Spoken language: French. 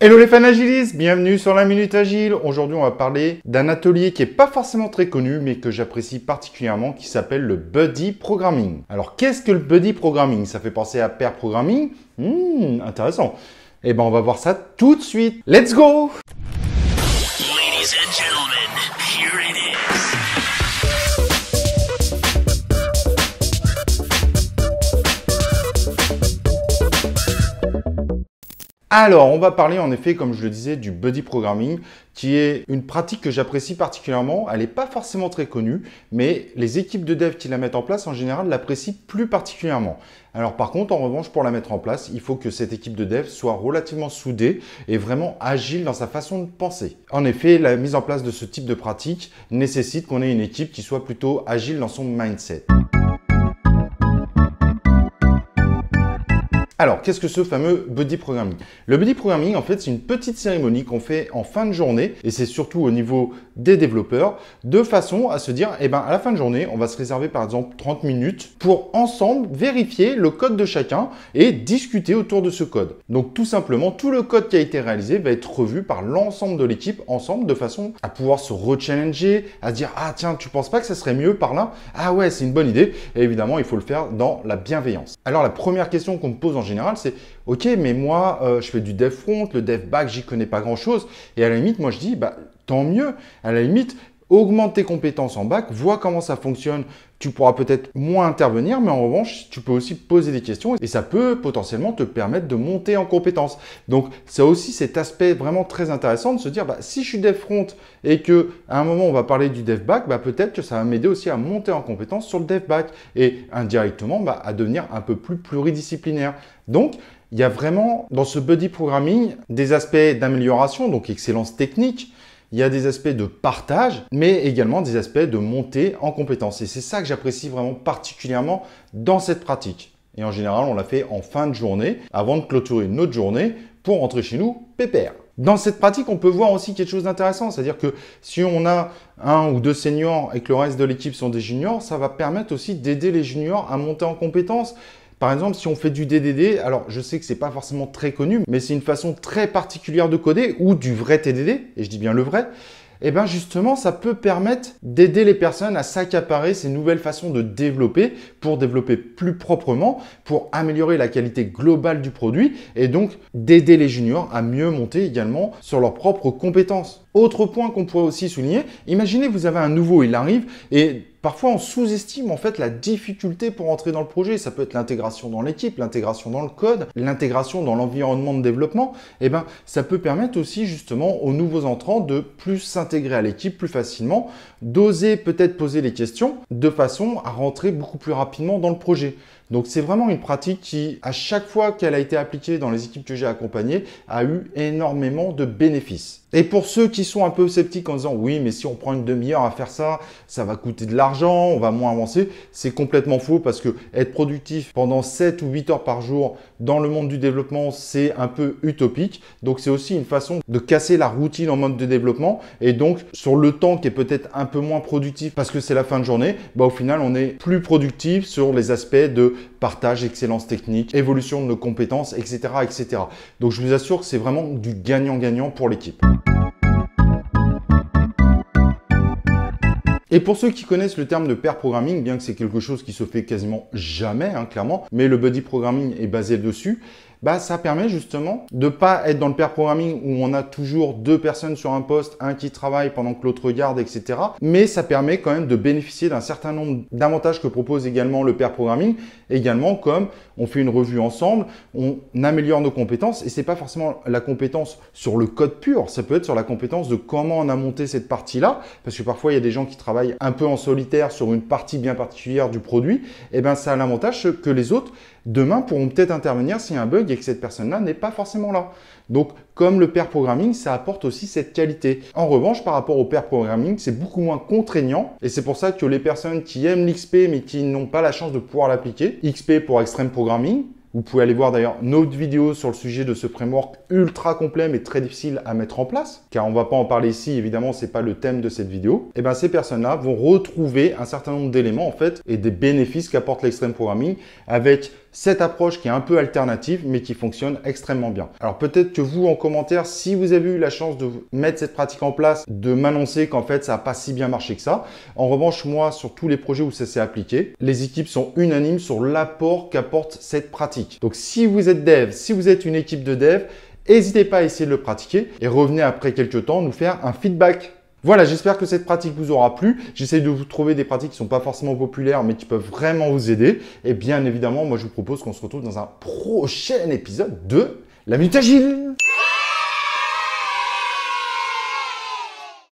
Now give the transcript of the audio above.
Hello les fans agilistes, bienvenue sur la Minute Agile. Aujourd'hui, on va parler d'un atelier qui n'est pas forcément très connu, mais que j'apprécie particulièrement, qui s'appelle le Buddy Programming. Alors, qu'est-ce que le Buddy Programming? Ça fait penser à pair programming? Intéressant. Eh ben, on va voir ça tout de suite. Let's go! Ladies and gentlemen, here it is. Alors, on va parler en effet, comme je le disais, du Buddy Programming, qui est une pratique que j'apprécie particulièrement. Elle n'est pas forcément très connue, mais les équipes de dev qui la mettent en place, en général, l'apprécient plus particulièrement. Alors par contre, en revanche, pour la mettre en place, il faut que cette équipe de dev soit relativement soudée et vraiment agile dans sa façon de penser. En effet, la mise en place de ce type de pratique nécessite qu'on ait une équipe qui soit plutôt agile dans son mindset. Alors, qu'est-ce que ce fameux Buddy Programming? Le Buddy Programming, en fait, c'est une petite cérémonie qu'on fait en fin de journée, et c'est surtout au niveau des développeurs, de façon à se dire, eh ben, à la fin de journée, on va se réserver par exemple 30 minutes pour ensemble vérifier le code de chacun et discuter autour de ce code. Donc, tout simplement, tout le code qui a été réalisé va être revu par l'ensemble de l'équipe ensemble, de façon à pouvoir se rechallenger, à se dire, ah tiens, tu penses pas que ça serait mieux par là? Ah ouais, c'est une bonne idée. Et évidemment, il faut le faire dans la bienveillance. Alors, la première question qu'on me pose en général, c'est ok, mais moi, je fais du dev front, le dev back, j'y connais pas grand chose. Et à la limite, moi, je dis, bah, tant mieux. À la limite, augmente tes compétences en back, vois comment ça fonctionne. Tu pourras peut-être moins intervenir, mais en revanche, tu peux aussi poser des questions et ça peut potentiellement te permettre de monter en compétences. Donc, c'est aussi cet aspect vraiment très intéressant de se dire, bah, si je suis dev front et que à un moment on va parler du dev back, bah, peut-être que ça va m'aider aussi à monter en compétences sur le dev back et indirectement bah, à devenir un peu plus pluridisciplinaire. Donc, il y a vraiment dans ce buddy programming des aspects d'amélioration, donc excellence technique. Il y a des aspects de partage, mais également des aspects de montée en compétences. Et c'est ça que j'apprécie vraiment particulièrement dans cette pratique. Et en général, on l'a fait en fin de journée, avant de clôturer notre journée, pour rentrer chez nous pépère. Dans cette pratique, on peut voir aussi quelque chose d'intéressant, c'est-à-dire que si on a un ou deux seniors et que le reste de l'équipe sont des juniors, ça va permettre aussi d'aider les juniors à monter en compétences. Par exemple, si on fait du DDD, alors je sais que c'est pas forcément très connu, mais c'est une façon très particulière de coder ou du vrai TDD, et je dis bien le vrai, et bien justement, ça peut permettre d'aider les personnes à s'accaparer ces nouvelles façons de développer pour développer plus proprement, pour améliorer la qualité globale du produit et donc d'aider les juniors à mieux monter également sur leurs propres compétences. Autre point qu'on pourrait aussi souligner, imaginez vous avez un nouveau, il arrive et parfois, on sous-estime en fait la difficulté pour entrer dans le projet. Ça peut être l'intégration dans l'équipe, l'intégration dans le code, l'intégration dans l'environnement de développement. Et ben, ça peut permettre aussi justement aux nouveaux entrants de plus s'intégrer à l'équipe plus facilement, d'oser peut-être poser les questions de façon à rentrer beaucoup plus rapidement dans le projet. Donc, c'est vraiment une pratique qui, à chaque fois qu'elle a été appliquée dans les équipes que j'ai accompagnées, a eu énormément de bénéfices. Et pour ceux qui sont un peu sceptiques en disant « oui, mais si on prend une demi-heure à faire ça, ça va coûter de l'argent, on va moins avancer », c'est complètement faux parce que être productif pendant 7 ou 8 heures par jour dans le monde du développement, c'est un peu utopique. Donc, c'est aussi une façon de casser la routine en mode de développement. Et donc, sur le temps qui est peut-être un peu moins productif parce que c'est la fin de journée, bah, au final, on est plus productif sur les aspects de partage, excellence technique, évolution de nos compétences, etc., etc. Donc, je vous assure que c'est vraiment du gagnant-gagnant pour l'équipe. Et pour ceux qui connaissent le terme de pair programming, bien que c'est quelque chose qui se fait quasiment jamais, clairement, mais le buddy programming est basé dessus, bah, ça permet justement de pas être dans le pair programming où on a toujours deux personnes sur un poste, un qui travaille pendant que l'autre regarde, etc. Mais ça permet quand même de bénéficier d'un certain nombre d'avantages que propose également le pair programming, également comme on fait une revue ensemble, on améliore nos compétences et c'est pas forcément la compétence sur le code pur, ça peut être sur la compétence de comment on a monté cette partie-là, parce que parfois il y a des gens qui travaillent un peu en solitaire sur une partie bien particulière du produit, et ben ça a l'avantage que les autres demain pourront peut-être intervenir s'il y a un bug et que cette personne-là n'est pas forcément là. Donc, comme le pair programming, ça apporte aussi cette qualité. En revanche, par rapport au pair programming, c'est beaucoup moins contraignant et c'est pour ça que les personnes qui aiment l'XP mais qui n'ont pas la chance de pouvoir l'appliquer, XP pour Extreme Programming, vous pouvez aller voir d'ailleurs notre vidéo sur le sujet de ce framework ultra complet mais très difficile à mettre en place, car on ne va pas en parler ici, évidemment, c'est pas le thème de cette vidéo. Et bien ces personnes-là vont retrouver un certain nombre d'éléments en fait et des bénéfices qu'apporte l'extreme programming avec cette approche qui est un peu alternative, mais qui fonctionne extrêmement bien. Alors peut-être que vous, en commentaire, si vous avez eu la chance de mettre cette pratique en place, de m'annoncer qu'en fait, ça n'a pas si bien marché que ça. En revanche, moi, sur tous les projets où ça s'est appliqué, les équipes sont unanimes sur l'apport qu'apporte cette pratique. Donc si vous êtes dev, si vous êtes une équipe de dev, n'hésitez pas à essayer de le pratiquer et revenez après quelques temps nous faire un feedback. Voilà, j'espère que cette pratique vous aura plu. J'essaie de vous trouver des pratiques qui ne sont pas forcément populaires, mais qui peuvent vraiment vous aider. Et bien évidemment, moi, je vous propose qu'on se retrouve dans un prochain épisode de La Minute Agile.